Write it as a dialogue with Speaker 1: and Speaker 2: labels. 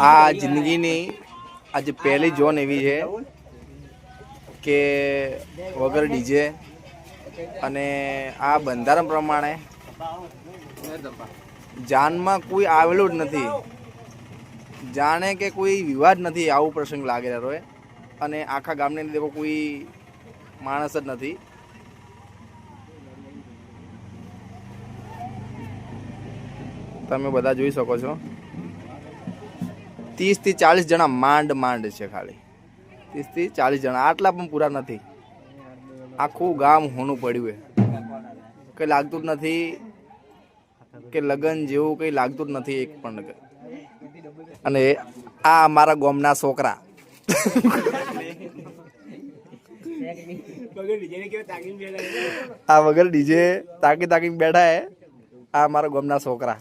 Speaker 1: આ જિંદગીની આજે પહેલી જોન એવી છે કે વગર ડીજે અને આ બંધારણ પ્રમાણે જાનમાં કોઈ આવેલું જ નથી, જાણે કે કોઈ વિવાદ નથી આવું પ્રસંગ લાગે રહ્યો અને આખા ગામની અંદર કોઈ માણસ જ નથી. તમે બધા જોઈ શકો છો 30 થી 40 જણા માંડ છે, ખાલી 30 થી 40 જણા, આટલા પણ પૂરા નથી. આખું ગામ હોનું પડ્યું છે, કઈ લાગતું જ નથી કે લગન જેવું કઈ લાગતું જ નથી એક પણ. અને આ અમારા ગામના છોકરા આ વગર ડીજે તાકી બેઠા હે. આ અમારા ગામના છોકરા